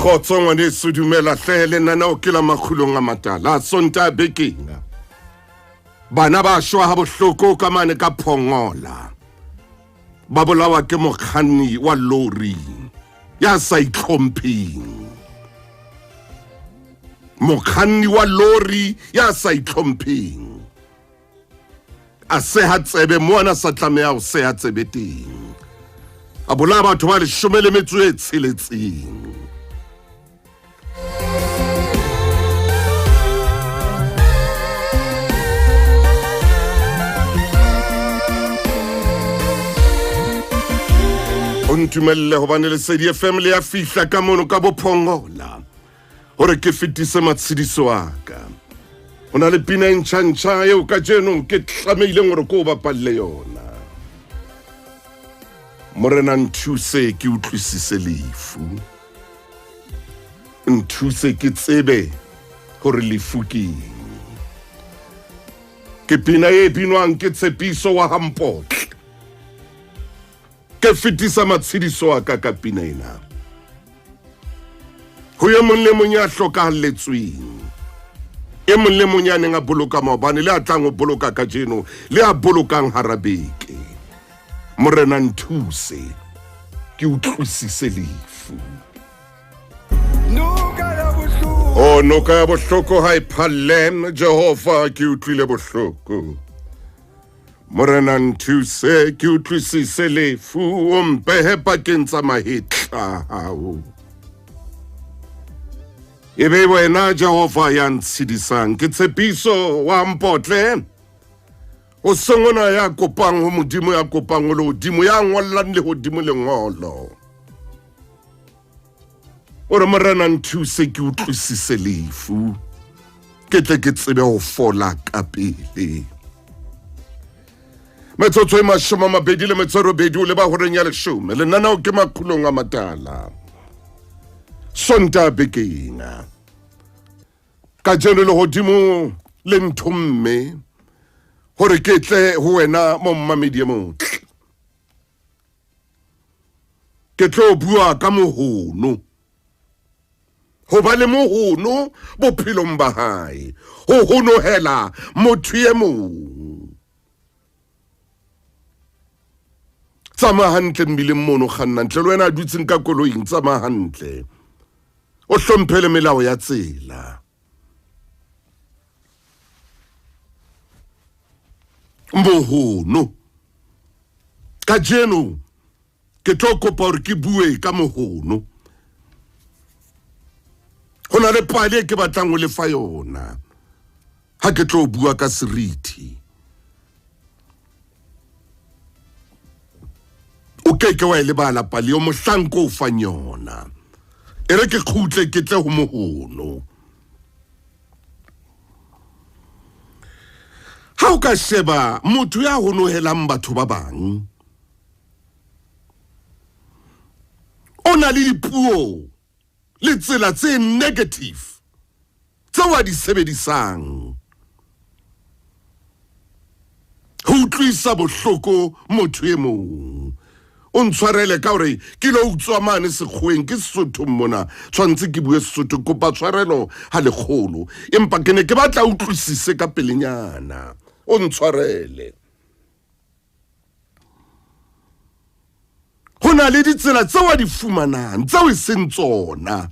Khotso ngwaneso dumela hle le nna o ke la Makgulong A Matala sonta bekinga bana ba shwa ha bohloko ka mane ka phongola ba bolawa ke mokganni wa lori ya sa itlhompheng mokganni wa lori ya sa itlhompheng a se ha tsebe moana sa tlameha o se ha tsebe teng a bola batho ba 16 Ontumelle hobane le sedi family ya fihla ka mono ka bophongola hore ke fitise matshidiso aka ona le pina ntšha eo ka jeno ke tlameile gore ko ba palle yona morena nthuse ke utlwisise lefu nthuse ke tsebe hore lefu ke pina e binwang ke tshepiso wa hampotle ke fitisa matshidiso aka ka pina ena ho ye mong le mong ya hlokahalletsweng e mong le mong ya neng a boloka maobane le a tlang ho boloka ka jeno le a bolokang harabeke morena nthuse ke utlwisise lefu noka ya bohloko ha iphalle Jehova ke utlwile bohloko morena nthuse ke utlwisise lefu o mpehe pakeng tsa mahetla hao ebe wena Jehova ya ntshidisang ke tshepiso wa mpotle o sengona ya kopang ho modimo ya kopang ho hodimo ya ngollang le hodimo lengolo ore morena nthuse ke utlwisise lefu ke tle ke tsebe ho fola ka pele metsotso e 28 le ba horeng ya 10 le nana o ke Makgulong A Matala sonta bekinga ka jeno le hodimo le nthomme hore ke tle ho wena mo mmamedi motle ke tlo bua ka Mohono ho ba le Mohono bophelong ba hae ho honohela motho e mong tsama hantle mmileng mono kganna ntle le wena a dutseng ka koloing tsama hantle o hlomphele melao ya tsela Mohono ka jeno ke tlo kopa hore ke bue ka Mohono hona le pale ke batlang ho lefa yona ha ke tlo bua ka seriti o ke wa ile bala pale o mohlanko o fanyona ere ke khutle ke tle ho Mohono ha o ka sheba motho ya honohelang batho ba bang ona le dipuo le tsela tse negative tse wa di sebedisang ho utlwisa bohloko motho e mong o ntshwarele ka hore ke lo utswa mane sekgoeng ke Sesotho mona tshwantse ke bue Sesotho kopa tshwarelo ha lekgolo empa ke ne ke batla utlwisise ka pelenyana o ntshwarele hona le ditsela tse wa di fumanang tse o seng tsona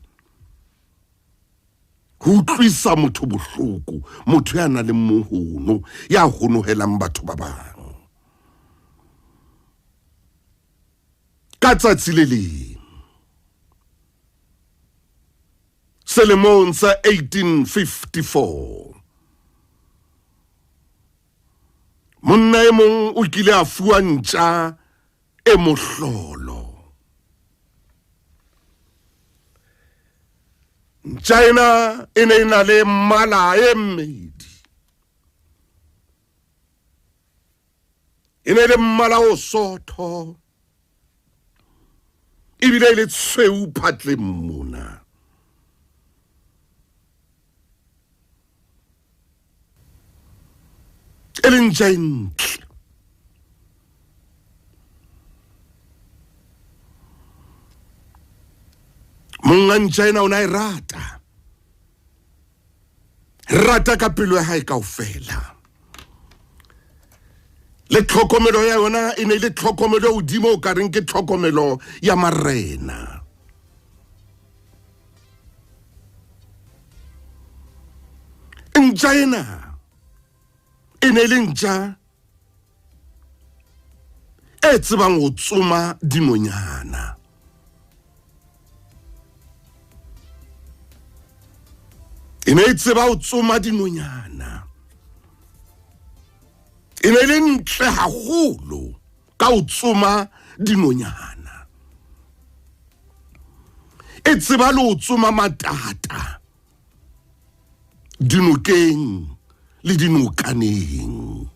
ho utlwisa motho bohloko motho ya na le Mohono ya honohelang batho ba bang ka tsatsi le leng selemong sa 1854 monna e mong o kile a fuwa ntja e mohlolo ntja ena e ne na le mmala e mmedi e ne le mmala o sotho ebile le tshweu phatleng mona e le ntja e ntle monga ntja ena o na e rata ka pelo ya hae kaofela. Le tlhokomelo ya yona e ne le tlhokomelo hodimo o ka reng ke tlhokomelo ya marena. Ntja ena e ne le ntja e tsebang ho tsoma dinonyana. E ne e tseba ho tsoma dinonyana. E ne le ntle haholo ka ho tsoma dinonyana. E tseba le ho tsoma matata dinokeng le dinokaneng.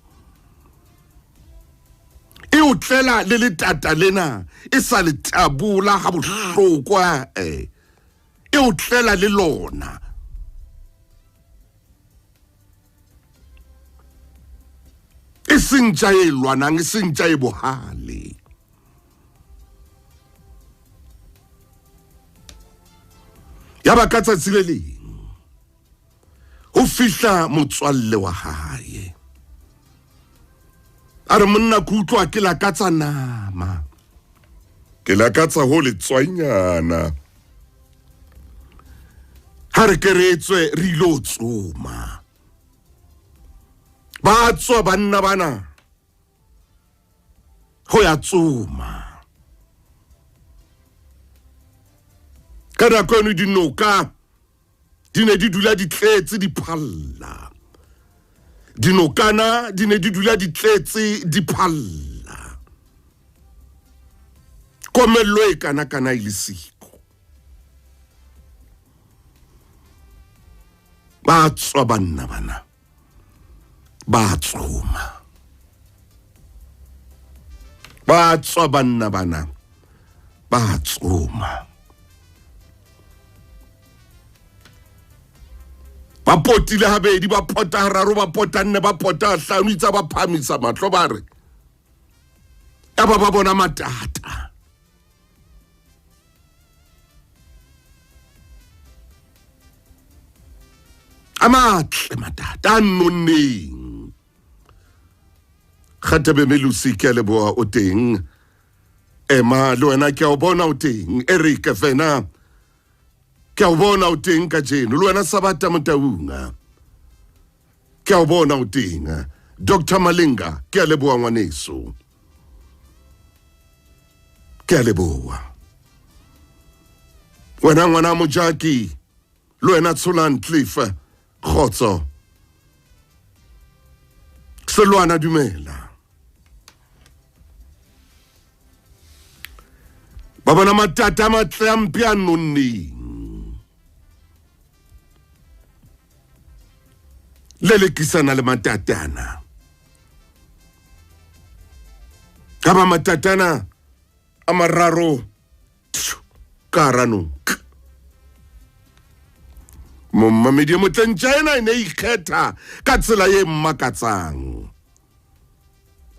E o tlela le letata lena e sa le tabula ha bohlokwa e o tlela le lona. E seng ntja e lwanang, e seng ntja e bohale. Ya ba ka tsatsi le leng ho fihla motswalle wa hae. A re monna ke utlwa ke lakatsa nama. Ke lakatsa ho letswanyana. Ha re ke re etswe re ilo tsoma. Ba tswa banna bana ho ya tsoma. Ka nako eno dinoka di ne di dula di tletse di phalla. Dinokana di ne di dula di tletse di phalla. Komello e kana ile siko. Ba tswa banna bana ba tsoma. Ba tswa banna bana ba tsoma. Ba potile habedi, ba pota hararo, ba pota nne, ba pota hlano, itsa ba phamisa mahlo ba re ya ba bona matata. A matle matata a nonneng. Kgatebe Melusi ke a leboha o teng. Emma le wena ke a o bona o teng. Eric Fena ke a o bona o teng ka jeno. Le wena Sabata Motaunga ke a o bona o teng. Dr. Malinga ke a leboha ngwaneso. Ke a leboha. Wena ngwana Mojaki, le wena Tsolan Cliff Khotso. Selwana dumela. Baba na matata matle a mpia nonneng. Lelekisana le matatana. Kaba matatana amararo karano. Momamedi motlentshaena ene ikgetha ka tsela ye mmakatsang.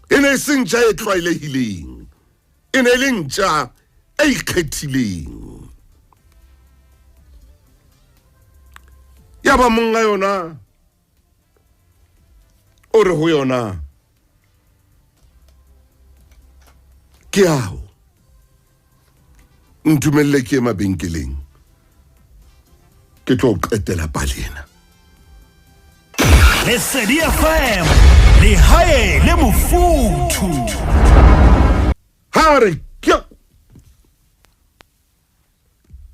Ene seng ntja e tlwaelehileng. Ene le ntja e ikgethileng. Ya ba monga yona o re ho yona ke ao ntumelle ke mabenkeleng ke tlo qetela palena. Lesedi FM le hae le mofuthu. Hare kya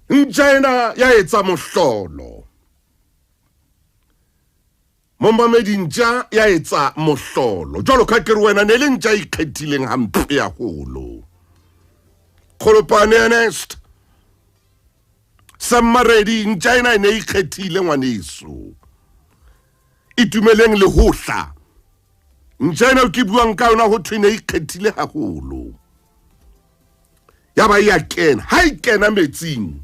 Njaena ya etsa mohlolo. Momamedi ntja ya etsa mohlolo. Jwalo ka ke re wena ne le ntja ikgethileng hampe ya holo. Kholopane Ernest Samaredi Njaena ne ikgethile ngwaneso. Itumeleng le hohla. Njaena o ke buang ka yona ho thwe ne ikgethile haholo. Ya ba ya kena, ha ikena metsing.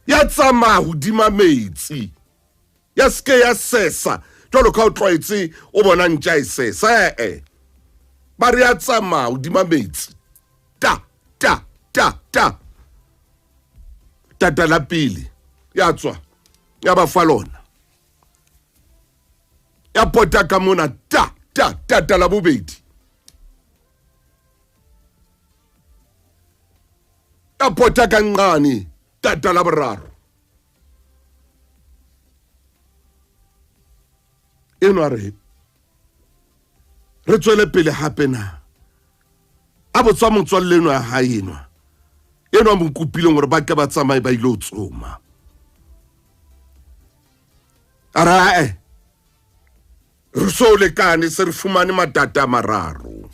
Ya tsama hodima metsi. Ya ske ya sesa. Jwalo ka o tlwaetse o bona ntja e sesa. Ba re ya tsama hodima metsi. Ta tata la pele ya tswa ya ba fa lona ya pota ka mona tata la bobedi ya pota ka nqane tata la boraro eno re tswele pele hape na a botswa motswalleno ya haenwa eno a mo kopileng gore ba ke ba tsamaye ba ile tsoma arae re so lekane se re fumane matata a mararo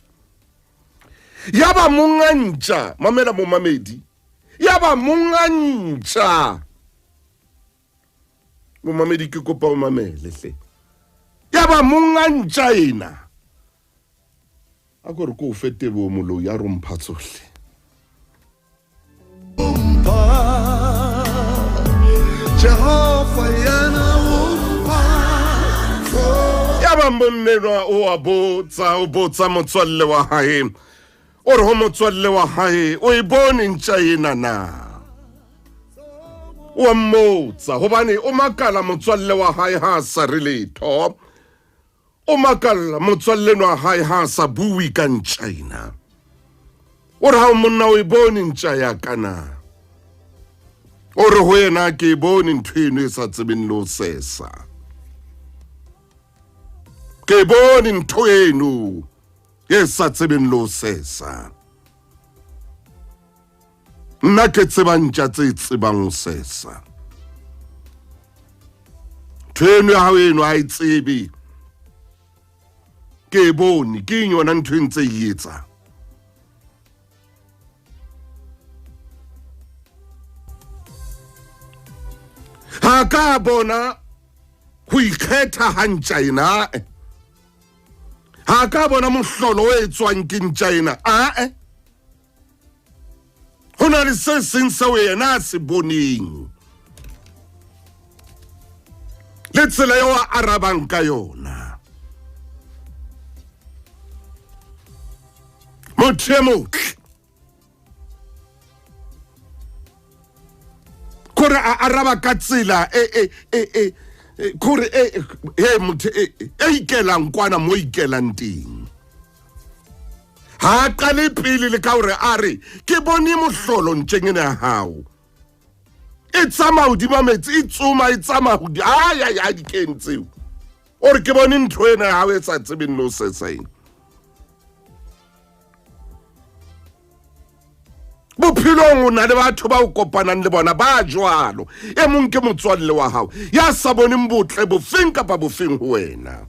ya ba mongantša mamela mo mamedi ya ba mongantša mo mamedi ke kopa o mamele hle ya ba mongantša ena a gore ko o fete bo molo ya rompha tsohle ya ba monnenwa o botsa motswalle wa hae o re ho motswalle wa hae o e bone ntša ena na o mmotsa hobane o makala motswalle wa hae ha sa re letho o makala motswalle wa hae ha sa bui ka ntša ena o re ha monna o e bone ntša ya kana o re ho yena ke e bone ntho eno e sa tsebeng le o sesa ke bone ntho eno e sa tsebeng le o sesa nna ke tseba ntša tse tsebang o sesa ntho eno ya hao eno ha e tsebe ke bone ke yona ntho e ntse e etsa ha ka bona ho ikgetha ha ntša ena ha ka bona mohlolo o etswang ke ntša ena ho na le se seng seo yena a se boneng le tsela eo a arabang ka yona motho e motle kore a araba ka tsela kore motho e ikelang kwana mo ikelang teng ha qale pele le ka hore a re ke bone mohlolo ntšeng ena ya hao e tsamaya hodima metsi e tsoma e tsamaya ya dikeng tseo o re ke bone ntho ena ya hao e sa tsebeng le o seseng bophelong o na le batho ba o kopanang le bona ba jwalo e mong ke motswalle wa hao ya sa boneng botle bofeng kapa bofeng ho wena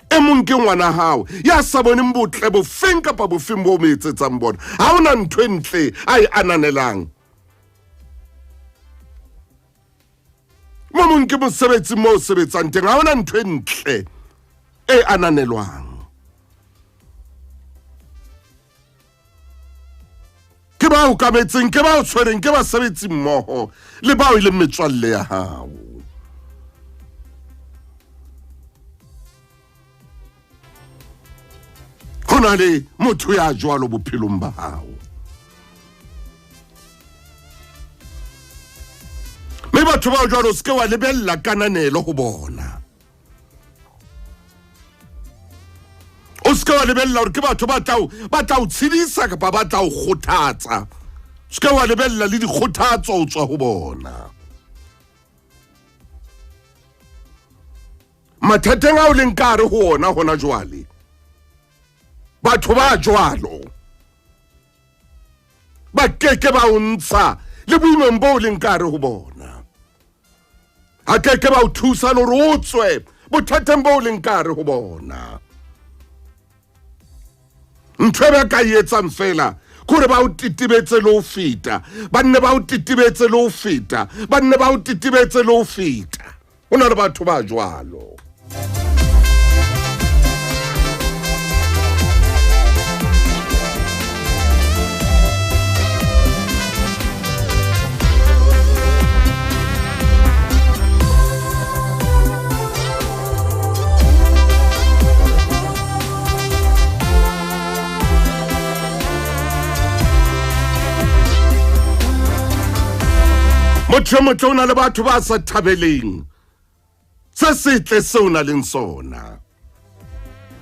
e mong ke ngwana hao ya sa boneng botle bofeng kapa bofeng bo mo etsetsang bona ha ona ntho e ntle a e ananelang mo mong ke mosebetsi mo o sebetsang teng ha ona ntho e ntle e ananelwang ke ba o kametseng ke ba o tshwereng ke basebetsi mmoho le bao ile metswalle ya hao ho na le motho ya jwalo bophelong ba hao mme batho ba jwalo se ke wa lebella kananelo ho bona o se ke wa lebella hore ke batho ba tla o tshedisa kapa ba tla o kgothatsa se ke wa lebella le dikgothatso ho tswa ho bona mathateng a o leng ka re ho ona hona jwale batho ba jwalo ba keke ba o ntsha le boimeng bo o leng ka re ho bona ha keke ba o thusa le hore o tswe bothateng bo o leng ka re ho bona ntho ba ka etsang fela kore ba o titibetse le ho feta banne ba o titibetse le ho feta banne ba o titibetse le ho feta ho na le batho ba jwalo motho o na le batho ba sa thabeleng se setle se o na leng sona.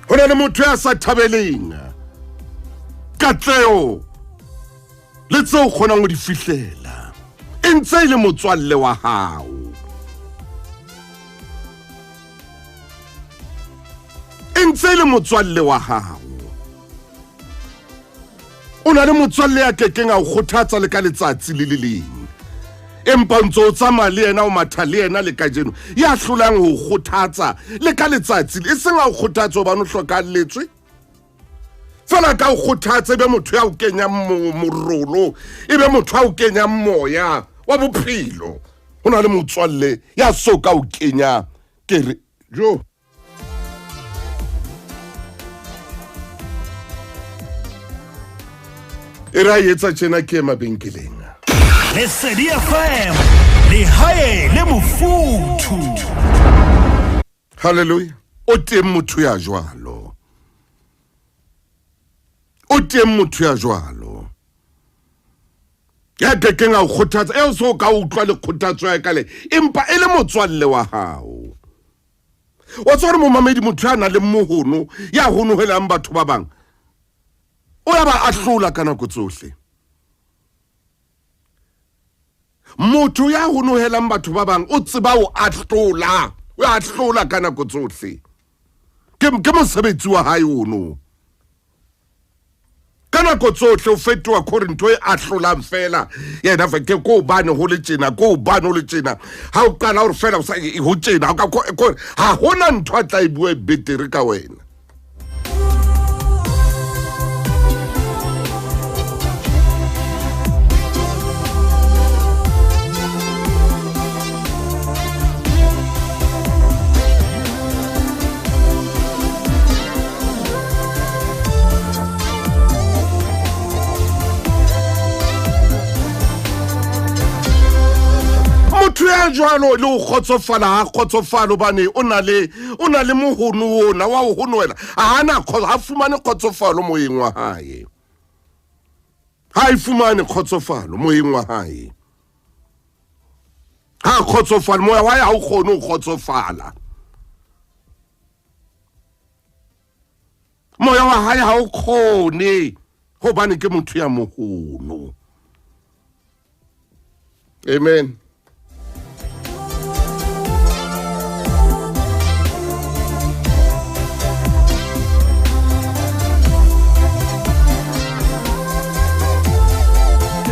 Ho na le motho ya sa thabeleng katleo le tseo kgonang ho di fihlela e ntse e le motswalle wa hao. E ntse e le motswalle wa hao. O na le motswalle ya kekeng a o kgothatsa le ka letsatsi le le leng, empa ntso o tsamaya le yena o matha le yena le kajeno ya hlolang ho kgothatsa le ka letsatsi e seng a o kgothatsa hobane o hlokalletswe fela ka o kgothatsa ebe motho ya o kenya morolo, ebe motho ya o kenya moya wa bophelo. Ho na le motswalle ya so ka o kenya kere jo e ra etsa tjena ke mabenkeleng. Lesedi FM le hae le mofuthu. Hallelujah. O teng motho ya jwalo. O teng motho ya jwalo. Ya kekeng a o kgothatsa e so ka utlwa le kgothatso ya kale empa e le motswalle wa hao. O tsore mo mamedi motho ya na le mohono ya honohelang batho ba bang. O ya ba ahlola kana go tsohle. Motho ya honohelang batho ba bang o tseba o ahlola, o ahlola kana go tsohle. Ke mosebetsi wa hae ono. Kana go tsohle o fetoa Korinto e ahlolang fela. Yena fa ke go bane ho le tjena, go bane ho le tjena. Ha o qala o fela o sa ho tjena, ha hona ntho a tla e bua betere ka wena. Jwalo le o khotsofala ha khotsofalo bane o na le mohono ona wa o honoela ha fumane khotsofalo moyeng wa hae. Ha I fumane khotsofalo moyeng wa hae. Ha khotsofalo moya wa ha o kgone o khotsofala. Moya wa hae ha o kgone hobane ke motho ya mohono. Amen.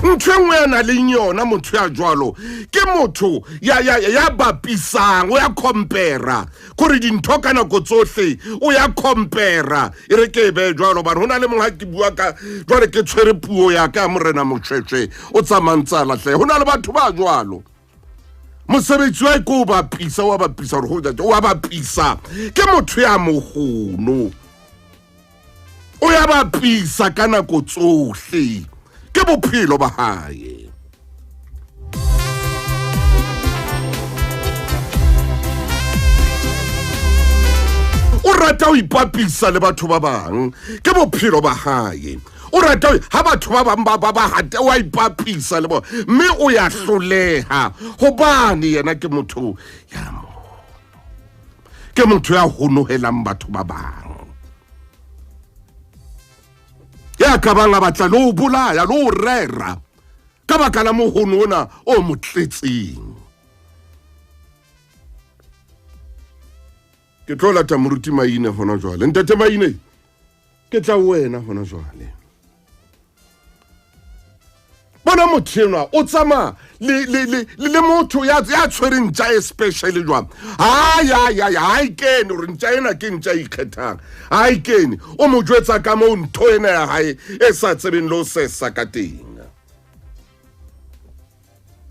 Ntwengwe na le nyona motho ya jwalo ke motho ya bapisang o ya compare gore dintho kana go tsohle o ya compare e re ke be jwalo ba hona le mongha ke bua ka jwale ke tshwere puo ya ka morena motshwetshwe o tsamantsa la hle hona le batho ba jwalo mosebetsi wa go bapisa wa bapisa re ho ja wa bapisa ke motho ya mohono o ya bapisa kana go tsohle ke bophelo ba hae. O rata o ipapisa le batho ba bang ke bophelo ba hae. O rata ha batho ba bang ba hate wa ipapisa le bona mme o ya hloleha hobane yena ke motho ya ke motho ya honohelang batho ba bang. Ya ka banga batla lo bolaya lo rera ka baka la mohono ona o motletseng. Ke tlola ta moruti maine hona jwale ntate maine ke tla wena hona jwale bona mothena o tsama le motho ya tshwereng tja especially jwang ha ikene re ntja ena ke ntja ikgethang ha ikene o mo jwetsa ka mo ntho ena ya hae e sa tsebeng lo sesa ka teng.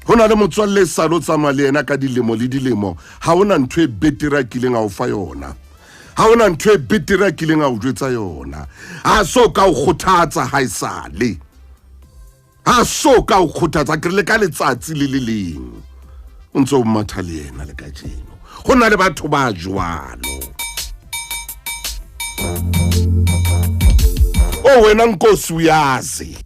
Hona le motswalle sa lo tsama le ena ka dilemo le dilemo ha ona ntho e betera kileng a o fa yona ha ona ntho e betera kileng a o jwetsa yona a so ka o kgothatsa ha isale ha so ka o kgothatsa ke le ka letsatsi le leng o ntse o matha le ena le ka jeno hona le batho ba jwalo. O wena nkosi uyazi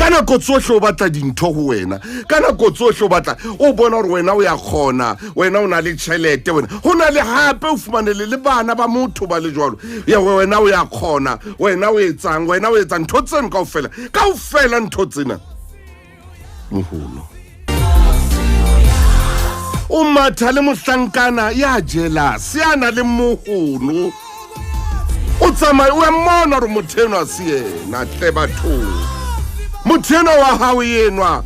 ka nako tsohle o batla dintho ho wena ka nako tsohle o batla o bona hore wena o ya khona wena o na le tšhelete wena ho na le hape o fumanele le bana ba motho ba le jwalo ya wena o ya khona wena o etsa ntho tsena kaofela ntho tsena Mohono o matha le mohlankana ya jealous yana le Mohono o tsamaya o mmona re motheno a se yena tle batho motheno wa hao yenwa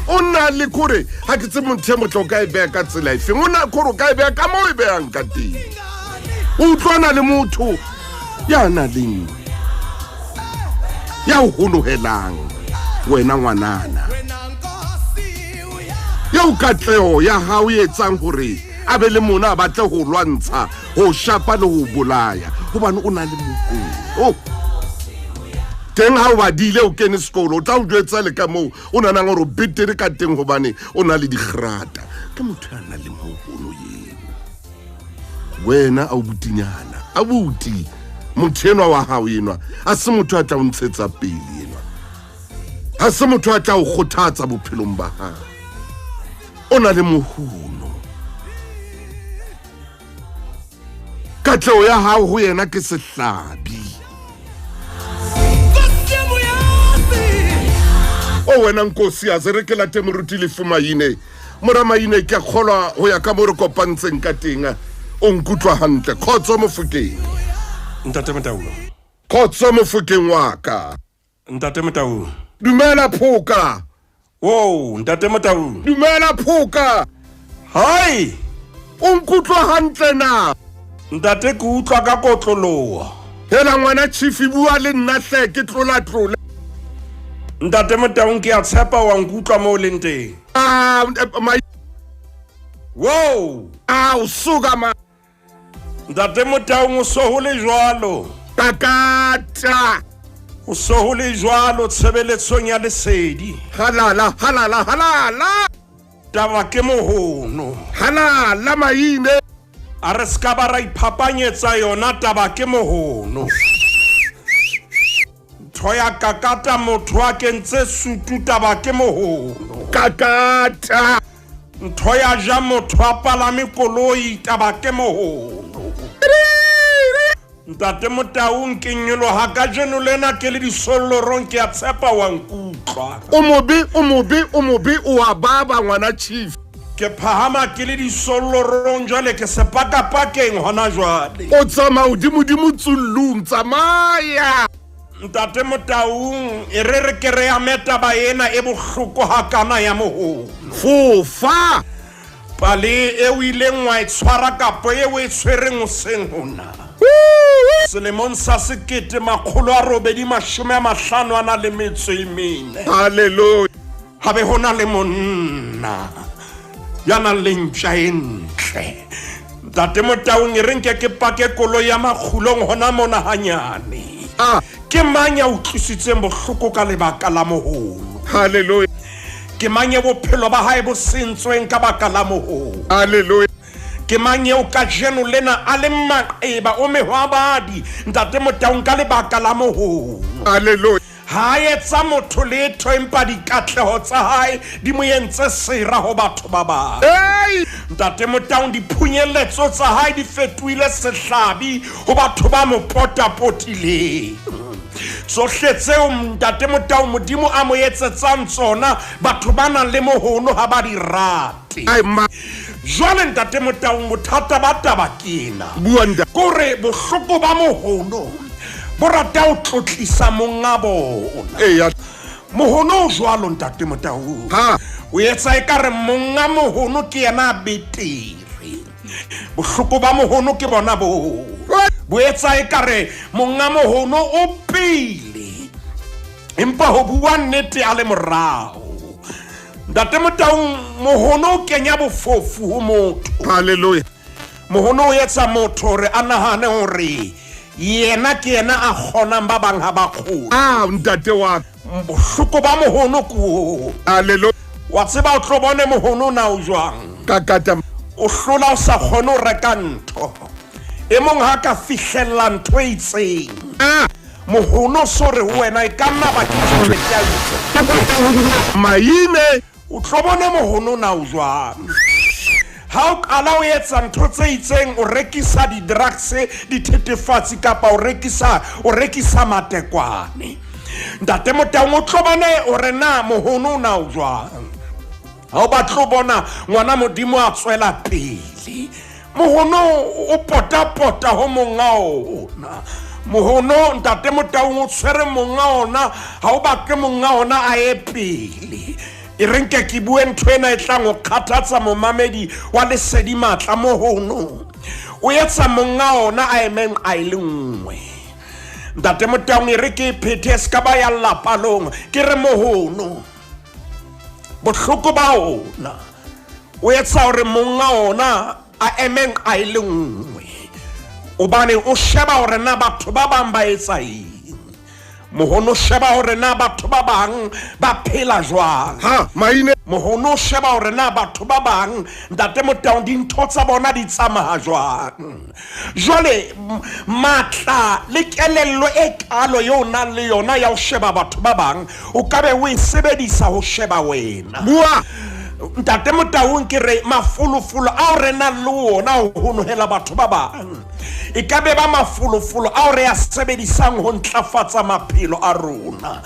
o na le kore ha ke tse mothe motlo ka e beya ka tsela e feng o na kore ka e beya ka mo e beyang ka teng o utlwana le motho ya na leng ya o honohelang wena ngwanana ya o katleo ya hao e etsang hore a be le mona a batle ho lwantsha ho shapa le ho bolaya hobane o na le Mohono teng ha o badile o kene sekolo o tla o jwetsa le ka moo o nanang hore o betere ka teng hobane o na le digrata ke motho ya na le Mohono yeno wena a o butinyana a buti motho enwa wa hao yenwa a se motho a tla o ntshetsa pele yenwa ha se motho a tla o kgothatsa bophelong ba hao o na le Mohono katleo ya hao ho yena ke sehlabi o wena nkosi a zere ke late moruti le fumaine moramaine ke kgolwa ho ya ka mo re kopantseng ka teng o nkutlwa hantle khotso mofokeng Ntate Motau. khotso mofokeng wa ka Ntate Motau. dumela phoka Wow, Ntate Motau. dumela phoka Hai, o nkutlwa hantle na ntate ke utlwa ka kotloloha. hela ngwana chief bua le nna hle ke tlola Ntate Motau ke a tshepa wa nkutlwa mo le nteng. Wow, o suka ma Ntate Motau mo so ho le jwalo. takata O so ho le jwalo tshebeletsong ya lesedi. halala Taba ke Mohono. halala maine A re ska ba ra iphapanyetsa yona taba ke Mohono. Thoya kakata motho a kentse sutu taba ke Mohono. kakata Thoya ja motho a palame koloi taba ke Mohono. Ntate Motau ke nyolo ha ka jeno lena ke le disolorong ke a tshepa wa nkutlwa. o mobe o a baba ngwana chief Ke phahama ke le disolorong jwale ke sepakapakeng hona jwale. o tsama udimo tsullung tsamaya Ntate Motau e re ke re ya meta ba ena e bohloko hakana ya Mohono. fofa Pale e o ileng wa e tshwara kapo e o e tshwereng hoseng hona. Selemong sa 1954 haleluya habe hona le monna ya nang le ntja e ntle. Ntate Motau e reng ke pake koloi ya Makgulong hona mona hanyane. Ke mang ya utlwisitseng bohloko ka lebaka la Mohono? haleluya Ke mang ya bophelo ba hae bo sentsweng ka baka la Mohono? haleluya Ke mang ya o ka jeno lena a le maqeba o mehwabadi Ntate Motau ka lebaka la Mohono? haleluya Ha etsa motho letho empa dikatleho tsa hae di mo entse sera ho batho ba bang. Ntate Motau diphunyeletso tsa hae di fetohile sehlabi ho batho ba mo potapotileng. Tsohle tseo Ntate Motau modimo a mo etsetsang tsona batho ba nang le Mohono ha ba di rate. Jwale Ntate Motau bothata ba taba kena kore bohloko ba Mohono bo rata o tlotlisa monga bona. Mohono o jwalo Ntate Motau o etsa ekare monga Mohono ke yena betere. Bohloko ba Mohono ke bona bo etsa ekare monga Mohono o pele empa ho bua nnete a le morao. Ntate Motau Mohono o kenya bofofu ho motho. haleluya Mohono o etsa motho hore a nahane hore yena ke yena a kgonang ba bang ha ba kgona. ntate wa Bohloko ba Mohono ko haleluya wa tseba o tlo bone Mohono na o jwang. kakata O hlola o sa kgone ho reka ntho. E mong ha ka fihlella ntho e itseng Mohono sore wena e ka nna ba ke tšhelete maine o tlobone Mohono na o jwang ha o kala o etsa ntho tse itseng o rekisa di-drugs dithethefatsi kapa o rekisa matekwane ntate Motaung o tlobane o re na Mohono na o jwang ha o batla o bona ngwana Modimo a tswela pele Mohono o pota ho monga ona Mohono ntate Motaung o tshwere monga ona ha o batle monga ona a e pele e renke ke bue ntwena e tlang o khathatsa momamedi wa lesedi matla Mohono o etsa monga ona a emeng a ile nngwe ntate Motaung e re ke phethe ska ba ya lapalong ke re Mohono bohloko ba ona o etsa hore monga ona a emeng a ile nngwe o bane o sheba hore na batho ba bang ba etsa eng Mohono sheba hore na batho ba bang ba phela jwang ha maine Mohono sheba hore na batho ba bang ntate Motaung dintho tsa bona di tsamaya jwang jwale matla le kelello e kalo yo nang le yona ya ho sheba batho ba bang o ka be o e sebedisa ho sheba wena bua ntate Motaung ke re mafulufulu a re na le ona ho honohela batho ba bang e ka be ba mafulufulu a re a sebedisang ho ntlafatsa maphelo a rona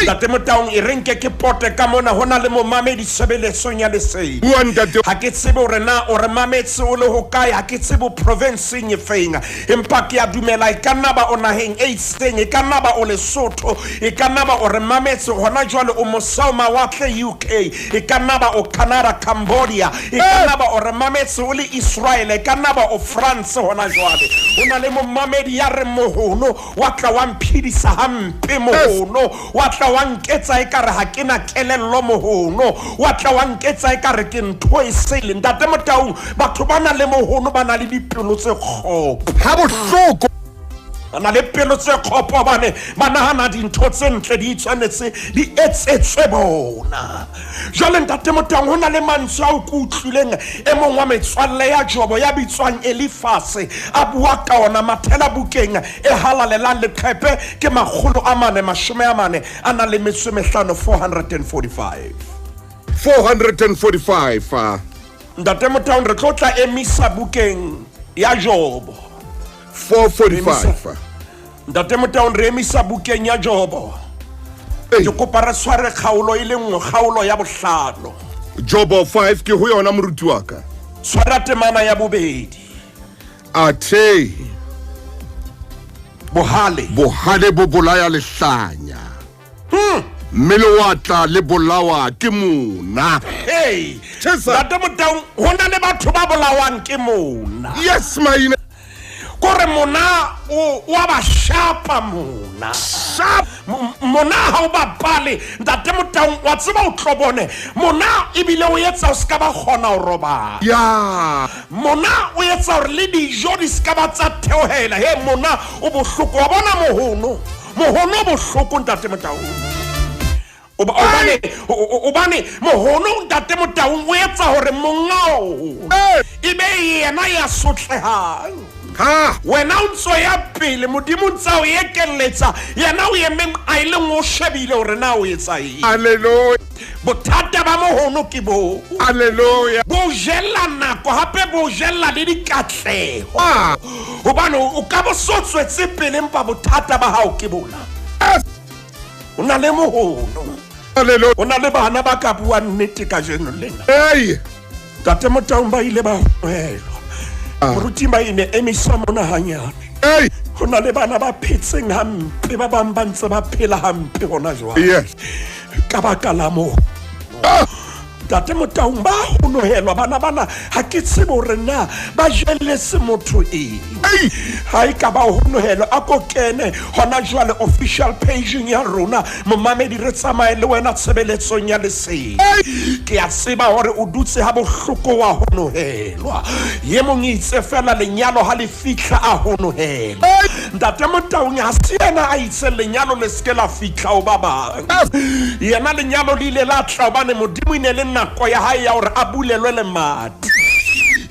ntate Motaung e renke ke pote ka mona hona le momamedi sebeletsong ya lesedi bua ntate ha ke tsebe hore na o re mametse o le ho kae ha ke tsebe provinceng e feng empa ke a dumela e ka nna ba o naheng e itseng e ka nna ba o Lesotho e ka nna ba o re mametse hona jwale o mosao mawatle UK e ka nna ba o Canada Cambodia e ka nna ba o re mametse o le Israel e ka nna ba o France hona jwale una le momamedi ya re Mohono wa tla wa mphidisa hampe Mohono wa tla wa nketsa ekare ha ke na kelello Mohono wa tla wa nketsa ekare ke ntho e sele ntate Motaung batho ba na le Mohono ba na le dipelo tse kgopo ha bohloko ana le pelo tse kgopo bane ba nahana dintho tse ntle di tshwanetse di etsetswe bona jwale ntate Motaung hona le mantswe a o kutlileng e mong wa metswalle ya Jobo ya bitswang Elifase a bua ka ona mathela bukeng e halalelang leqhepe ke makgolo a mane mashome a mane ana le metso e mehlano 445 ntate Motaung re tlotla emisa bukeng ya Jobo 445 ntate Motaung re emisa bukeng ya Jobo ke kopa re tshware kgaolo ile nngwe kgaolo ya bohlano Jobo 5 ke ho yona moruti wa ka tshwara temana ya bobedi athe bohale bo bolaya lehlanya mmele wa tla le bolawa ke mona hey Tshesa. ntate Motaung hona le batho ba bolawang ke mona yes maine kore mona wa ba shapa mona sharp mona ha o ba pale ntate Motaung wa tseba o tlobone mona ebile o etsa o ska ba khona o roba ya mona o etsa hore le dijo di ska ba tsa theohela he mona o bohloko wa bona Mohono bohloko ntate Motaung obane Mohono ntate Motaung o etsa hore mongao ibe yena ya sotlehang ha wena o ntso ya pele modimo ntsa o ekeletsa yena o emeng a ile ngo shebile hore na o etsa eng haleluya bothata ba Mohono ke bo haleluya bo jella nako hape bo jella le dikatleho hobane o ka bo sotswetse pele mpa bothata ba hao ke bona o na le Mohono haleluya o na le bana ba ka bua nnete ka jeno lena hey tate Motaung ba ile ba hoelwa moruti ba ine emisa mona hanyane hey hona le bana ba phetseng hampe ba bang ba ntse ba phela hampe hona jwale yes ka baka la mo tate Motaung ba honohelwa bana ha ke tsebe hore na ba jelletse motho eng ha e ka ba honohelwa a ko kene hona jwale official page ya rona momamedi re tsamaye le wena tshebeletsong ya lesedi ke a tseba hore o dutse ha bohloko wa honohelwa ye mong itse fela lenyalo ha le fihla a honohelwa ntate Motaung ha se yena a itse lenyalo le ske la fihla o ba bang yena lenyalo le ile la tla bane modimo ine le nako ya hae ya hore a bulelwe le mati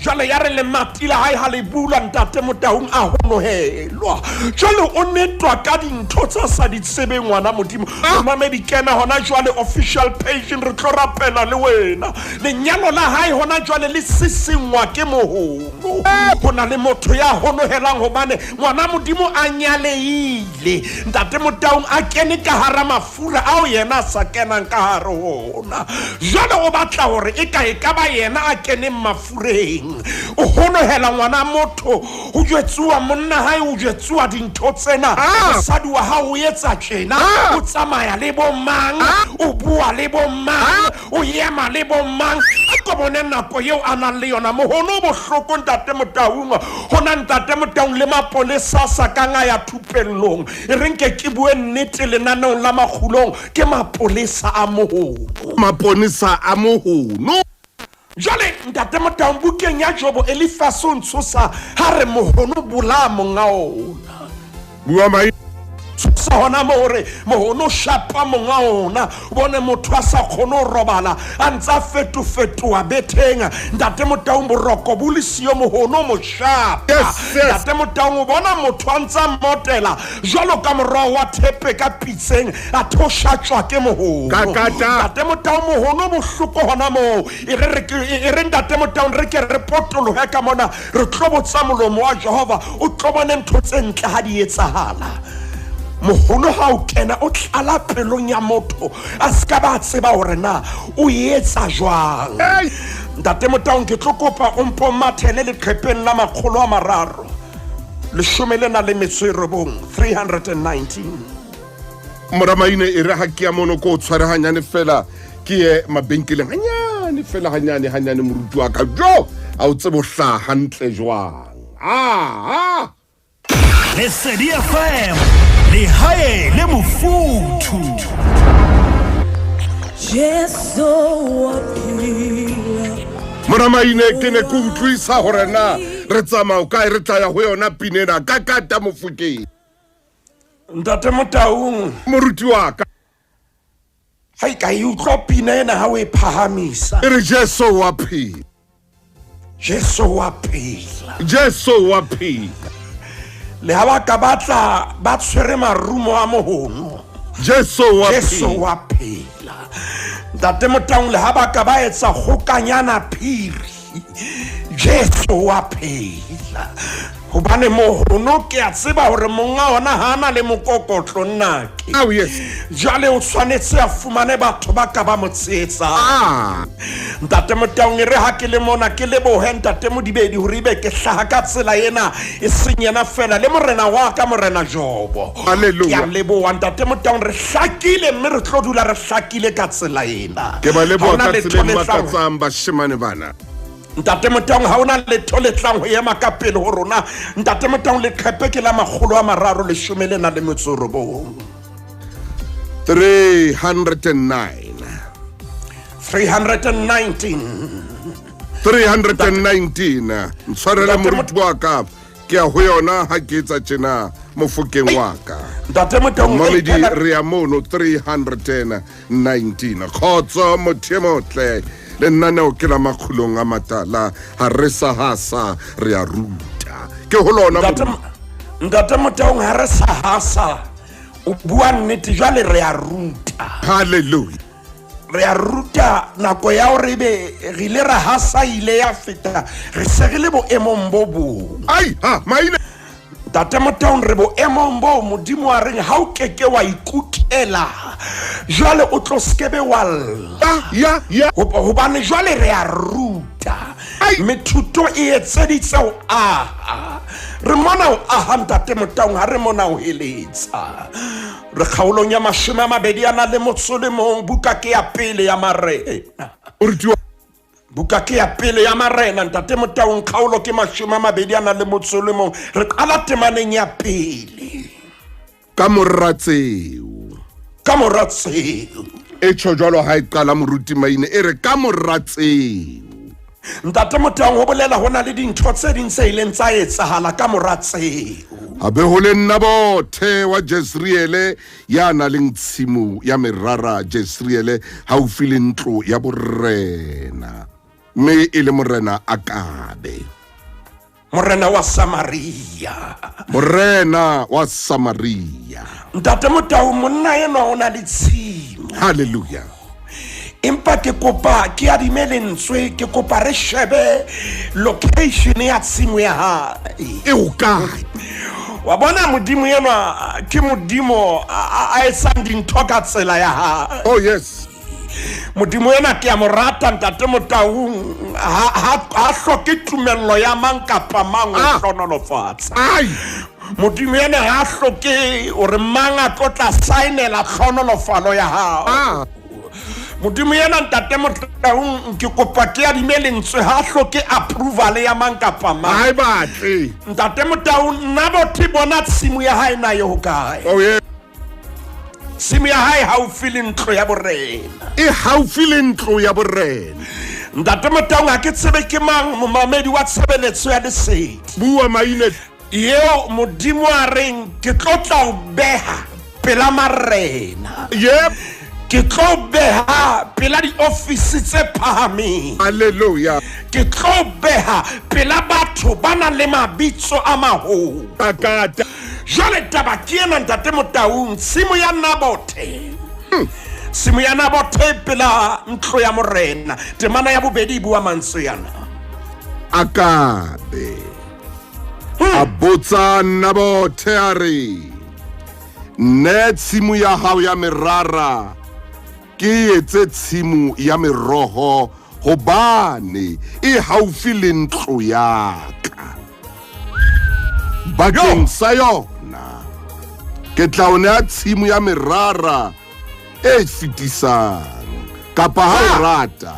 jwale ya re le matile hae ha le bula ntate Motaung a honohelwa jwale o netwa ka dintho tsa sa di tsebe ngwana modimo mamedi kena hona jwale official page re tlo rapela le wena lenyalo la hae hona jwale le sisingwa ke Mohono hona le motho ya honohelang hobane ngwana modimo a nyaleile ntate Motaung a kene ka hara mafura ao yena sa kenang ka hare hona jwale o batla hore e ka ba yena a kene mafureng o honohela ngwana motho o jwetsuwa monna hae o jwetsuwa dintho tsena mosadi wa hao o etsa tjena o tsamaya le bo mang o bua le bo mang o yema le bo mang a ko bone nako yeo a nang le yona Mohono bohloko ntate Motaung hona ntate Motaung le mapolesa sa ka nga ya thupellong e reng ke bue nnete lenanong la Makgulong ke mapolesa a Mohono maponisa a Mohono jwale ntate Motaung bukeng ya Jobo elifaso ntshosa ha re Mohono bula monga ona bua mai sa hona more Mohono shapa monga ona bone motho a sa khono robala a ntsa fetofetoa bethenga ntate Motaung boroko bulisiyo Mohono mo shapa ntate Motaung bona motho a ntsa motela jwalo ka morao wa thepe ka pitseng a thoshatswa ke Mohono ntate Motaung Mohono bohloko hona mo e re ntate Motaung re ke re potolohe ka mona re tlobotsa molomo wa Jehova o tlobone ntho tse ntle ha di etsahala Mohono ha o kena o tlala pelong ya motho a ska ba tseba hore na o etsa jwang ntate Motaung ke tlo kopa o mpo mathele leqhepeng la 319 moramaine e re ha ke ya mono ko tshware hanyane fela ke ye mabenkeleng hanyane fela hanyane moruti wa ka jo a o tsebo hla hantle jwang Lesedi FM le hae le mofuthu Jesu apila moramaine ke ne ke utlwisa hore na re tsamao kae re tla ya ho yona pinena ka kata mofukeng ntate Motaung moruti wa ka hai ka utlwa pinena ha o e phahamisa e re Jesu wa phela Jesu wa phela le ha ba ka batla ba tshwere marumo a Mohono Jesu wa phela ntate Motaung le ha ba ka ba etsa khokanyana phiri Jesu wa phela hobane Mohono ke a tseba hore monga ona hana le mokokotlo nnake yes jwale o tshwanetse a fumane batho ba ka ba motsetsa ntate Motaung re ha ke le mona ke le bohe ntate Modibedi hore ibe ke hlaha ka tsela ena e senyena fela le morena wa ka morena Jobo Hallelujah. ke a leboha ntate Motaung re hlakile mme re tlo dula re hlakile ka tsela ena ke ba leboha Ha hona ka letho tsela le tlang- makatsang bashemane bana ntate Motaung ha ona letho le tlang ho ema ka pele ho rona ntate Motaung le qhepe ke la 319 319 ntshwarela moruti wa ka ke a ho yona ha ke etsa tjena mofokeng wa ka ntate Motaung mamedi re ya mono 319 khotso mothemotle le nnaneo ke la Makgulong A Matala ha re sa hasa re ya ruta ke ho lona ntate Motaung ha re sa hasa o bua nnete jwale re a ruta hallelujah re a ruta nako ya hore be re ile ra hasa ile ya feta re se re le boemong bo bong ai ha maine ntate Motaung re boemong bo modimo wa reng ha o keke wa ikutela jwale o tlo skebe wa ya hobane jwale re a ruta methuto e etseditse ho aha re mona o aha ntate Motaung ha re mona o heletsa re kgaolong ya 21 buka ke ya pele ya marena buka ke ya pele ya marena ntate Motaung kgaolo ke 21 re qala temaneng ya pele ka moratseo e tsho jwalo ha e qala moruti maine e re ka moratseo ntate Motaung ho bolela hona le dintho tse ding tse ileng tsa etsahala ka moratseo habe ho le nna bothe wa Jezreele ya na leng tshimo ya merara Jezreele haufi le ntlo ya borena me e le morena Akabe, morena wa Samaria. morena wa Samaria. Ntate Motau monna eno o na le tshimo. Hallelujah. Empa ke kopa ke adime lentswe ke kopa re shebe location ya tshimo ya hae. E o kae? Wa bona modimo eno ke modimo a etsang dintho ka tsela ya hae. Oh yes. Modimo ena ke a mo rata Ntate Motau ha hloke tumello ya mang kapa mang o hlonolofatsa. Ai. Modimo ena ha hloke hore mang a tlotla signela hlonolofalo ya hao. Modimo ena Ntate Motau ke kopa ke adime lentswe ha hloke approval ya mang kapa mang. Ai batle. Ntate Motau nna bothe bona tshimo ya hae na yo kae. Oh yeah. Tshimo ya hae haufi le ntlo ya borena. E haufi le ntlo ya borena. Ntate Motau ha ke tsebe ke mang momamedi wa tshebeletso ya lesedi. Bua maine. Yeo modimo a reng ke tlotla o beha pela marena. Yep. Ke tlo beha pela di office tse phahameng. Hallelujah. Ke tlo beha pela batho ba nang le mabitso a maholo. Akata. Jwale taba ke ena Ntate Motau tshimo ya Nabothe. Tshimo ya Nabothe pela ntlo ya morena. Temana ya bobedi bua mantswe yana. Akabe. Abotsa Nabothe a re, ne tshimo ya hao ya merara ke etse tshimo ya meroho hobane e haufi le ntlo ya ka. Bakeng sa yona ke tla o nea tshimo ya merara e fetisang, kapa ha o rata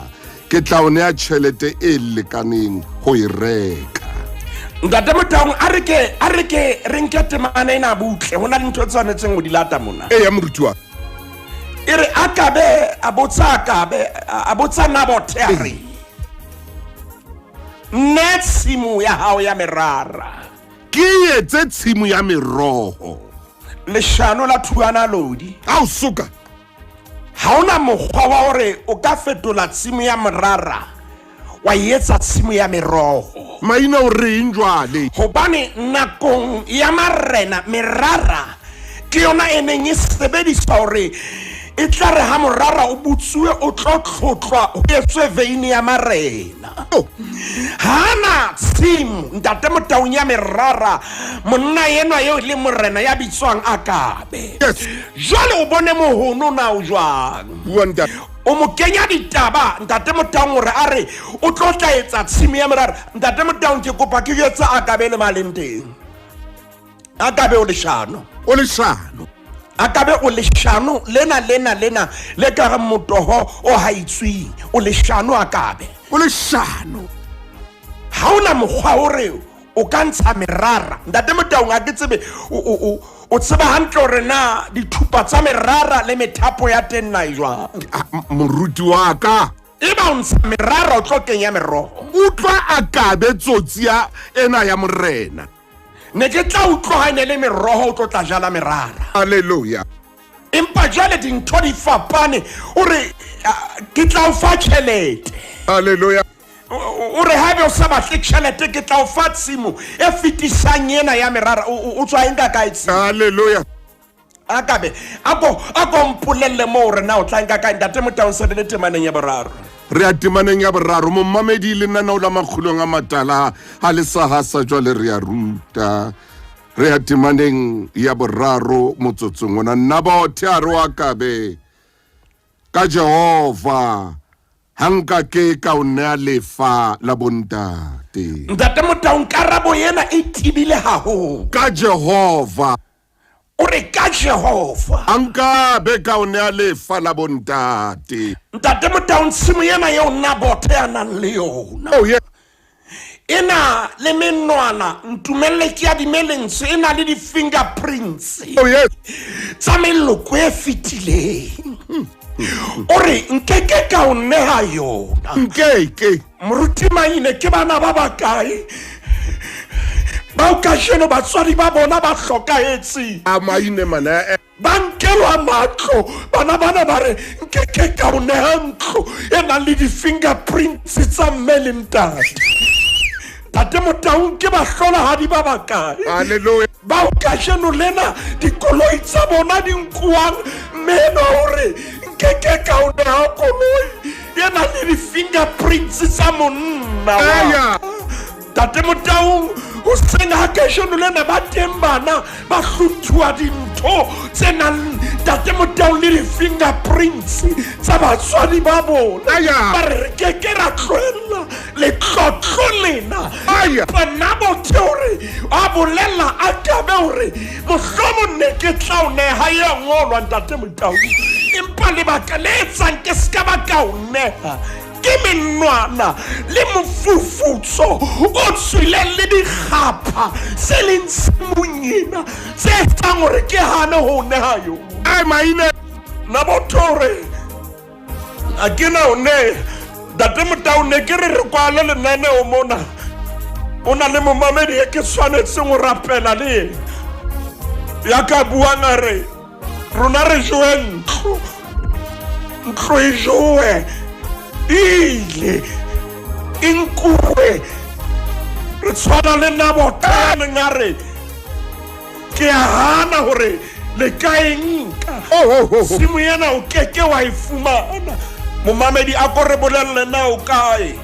ke tla o nea tjhelete e lekaneng ho e reka. Ntate Motau a re ke re nke temana ena butle hona le ntho tse tshwanetseng go di lata mona. E ya moruti wa E re Akabe abotsa Nabothe a re ne tshimo ya hao ya merara ke etse tshimo ya meroho. leshano la thuana lodi. Ha o soka Ha ona mokgwa wa hore o ka fetola tshimo ya merara wa etsa tshimo ya meroho. maina o reng jwale? Hobane nakong ya marena merara ke yona e neng e sebediswa hore e tla re ha morara o butsuwe o tlo tlhotlwa o etswe veine ya marena. Hana tshimo Ntate Motau ya merara monna yenwa yo le morena ya bitswang Akabe. Yes. Jwale o bone Mohono na o jwang. Bua ntate. O mo kenya ditaba Ntate Motau hore a re o tlo tla etsa tshimo ya merara. Ntate Motau ke kopa ke etsa Akabe le malenteng. Akabe o leshano. O leshano. Akabe o leshano lena le ka ga motoho o haitsweng o leshano Akabe. O leshano. Ha ona mokgwa hore o ka ntsha merara. Ntate Motau ga ke tsebe o tseba hantle hore na dithupa tsa merara le methapo ya teng na jwang. Moruti wa ka. Eba o ntsha merara o tlo kenya meroho. Utlwa Akabe tsotsi ya ena ya morena. Ne ke tla utlwahanya le meroho o tlo tla jala merara. Hallelujah. Empa jwale dintho di fapane hore ke tla o fa tjhelete. Hallelujah. O re haebe o sa batle tjhelete ke tla o fa tshimo e fetisang ena ya merara o tswa enka kae tshimo. Hallelujah. Akabe ako mpolelle mo re na o tla enka kae. Ntate Motau se le temaneng ya boraro. Re a temaneng ya boraro mo mamedi le nna o la Makgulong A Matala ha le sa hasa jwale re a ruta. Re a temaneng ya boraro motsotsong ona Nabothe a re Akabe ka Jehova hanka ke ka o nea lefa la bontate. Ntate Motau karabo yena e tibile haholo. Ka Jehova O re ka Jehova hanka be ka o nea lefa la bontate. Ntate Motau tshimo yena yo Nabothe a nang le yona. Oh yeah. Ena le menwana ntumelle ke ya dimelentse ena le di fingerprints. Oh yes. Tsa meloko e fetileng. Ore nkeke ka o neha yona. Nkeke. Moruti maine ke bana ba bakae ba o kasheno batswadi ba bona ba hlokahetse a maine mana ba nkelwa matlo bana ba re nkeke ka o neha ntlo e nang le di-fingerprints tsa mme le ntate tate Motaung ke bahlolohadi ba bakae Hallelujah. ba o kasheno lena dikoloi tsa bona di nkuwang meno hore nkeke ka o neha koloi e nang le di-fingerprints tsa monna Aya. tate Motaung o senga kasheno lena ba teng bana ba hluthuwa dintho tse nang tate Motaung le di-fingerprints tsa batswadi ba bona Aya. ba re keke ra tlohella letlotlo lena Aya. bana bothe hore a bolela a kabe hore mohlomong ne ke tla o neha ye ngolwa ntate Motaung empa lebaka le etsang ke ska ba ka o neha ke menwana le mofufutso o tswileng le dikgapha se leng semonyena tse etsang hore ke hane ho neha yona ai maine na botho hore a ke na o neha tate Motaung ne ke re kwale lenaneo mona o na le momamedi e ke tshwanetseng ho rapela le ena ya ka buang a re rona re jowe ntlo e jowe ile inkuwe re tshwana le nabotane nga re ke a hana hore le ka enka simo yena o keke wa e fumana momamedi a ko re bolelle na o kae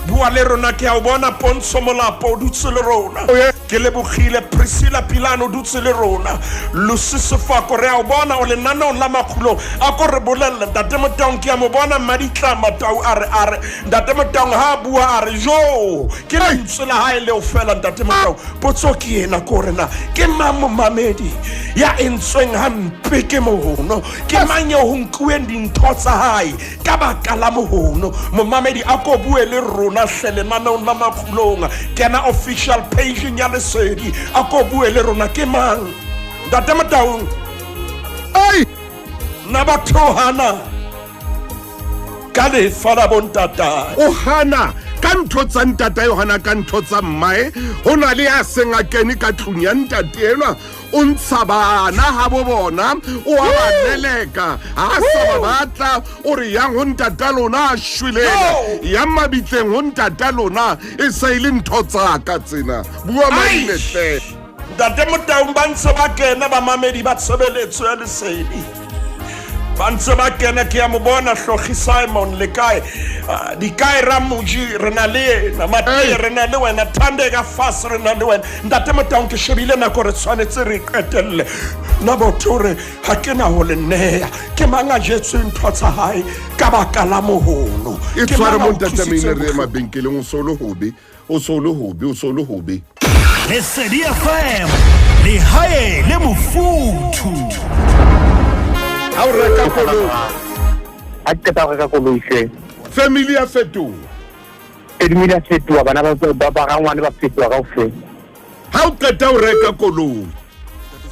bua le rona ke a o bona Pontsho Molapo o dutse le rona ke lebogile Priscilla Pilano o dutse le rona Lusisi Fako re a o bona o lenaneong la Makgulong a ko re bolelle ntate Motaung ke a mo bona Maditla Matau a re ntate Motaung ha bua a re jo ke lentswe la hae le o fela ntate Motaung potso ke ena ko rena ke mang momamedi ya entsweng hampe ke Mohono ke mang yo ho nkuweng dintho tsa hae ka baka la Mohono momamedi a ko bue le rona hlele lenaneong la Makgulong kena official page ya lesedi a ko bue le rona ke mang ntate Motaung ai na batho hana ka lefa la bontata o hana ka ntho tsa ntata Yohana ka ntho tsa mmae ho na le a senga kene ka tlung ya ntate enwa o ntsha bana ha bo bona o a ba leleka ha sa ba batla o re yang ho ntata lona a shwilela ya mabitleng ho ntata lona e sa ile ntho tsa ka tsena bua maile ntate Motaung ba ntse ba kena ba mamedi ba tshebeletso ya lesedi ba ntse ba kena ke ya mo bona Hlogi Simon le kae di kae Ramuji re na le na Mati re na le wena Thande ka fast re na le wena ntate Motaung ke shebile nako re tshwanetse re qetelle na bothore ha ke na ho le neha ke manga jetse ntho tsa hae ka baka la Mohono e tsware mo ntate mine re mabenkeleng o solo hobe Lesedi FM le hae le mofuthu ha o reka koloi a ke ta reka koloi se family ya fetoha edimile a fetoha bana ba rangwane ba fetoha kaofela ha o qeta o reka koloi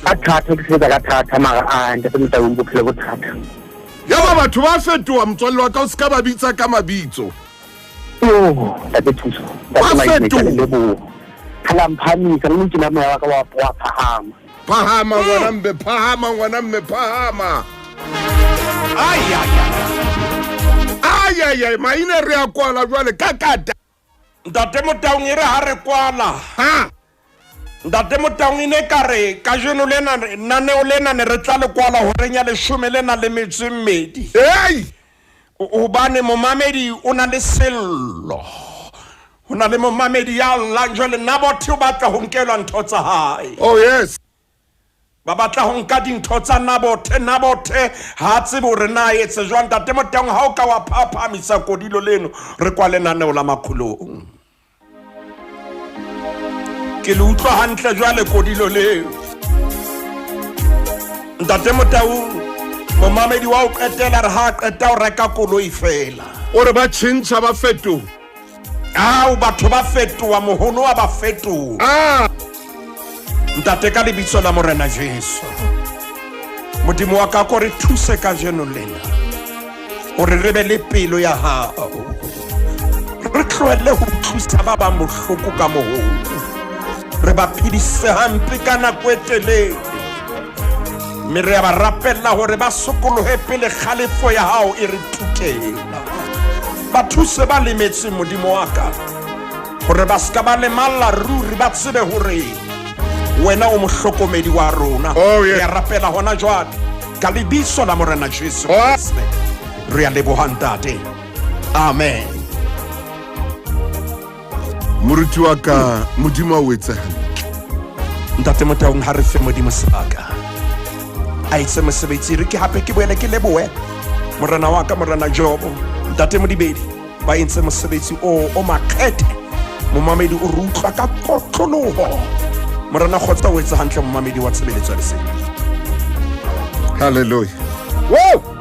a thata ke se ka thata mara a ntate Motaung bophelo bo thata ya ba batho ba fetoha motswalle wa ka o ska ba bitsa ka mabitso tate thuso Ba fetoha. phalamphani ka le ke namo ya ka wa phahama phahama ngwana mme phahama ai maine re a kwala jwale ka kata ntate Motaung e re ha re kwala ha ntate Motaung ine ka re ka jeno lena naneo lena ne re tla le kwala ho renya 12 hey hobane momamedi o na le sello o na le momamedi ya llang jwale nna botho ba tla ho nkelwa ntho tsa hae oh yes ba batla ho nka dintho tsa nabothe ha tsebe hore na etse jwang ntate Motaung ha o ka wa phaphamisa kodilo leno re kwa lenaneo la Makgulong ke le utlwa hantle jwale kodilo leo ntate Motaung momamedi wa o qetela re ha qeta o reka koloi fela o re ba tshintsa ba fetoha o batho ba fetoha Mohono wa ba fetoha ntate ka lebitso la Morena Jesu modimo wa ka ko re thuse ka jeno lena hore re be le pelo ya hao re tlohelle ho thusa ba bang bohloko ka Mohono re ba phedise hampe ka nako e telele, mme re a ba rapella hore ba sokolohe pele kgalefo ya hao e re thukela. Ba thuse ba lemetseng modimo wa ka, hore ba ska ba lemalla ruri, ba tsebe hore wena o mohlokomedi wa rona. Re a rapela hona jwale ka lebitso la Morena Jesu Kriste, re a leboha ntate, amen. moruti wa ka modimo a o etse hantle. Ntate Motaung, ha re fe modimo sebaka a etse mosebetsi, re ke hape ke boele ke lebohe morena wa ka, morena Jobo, ntate Modibedi, ba entse mosebetsi o makgethe. Momamedi o re utlwa ka kotloloho, morena Kgotsa o etse hantle momamedi wa tshebeletso ya lesedi. Hallelujah. Whoa!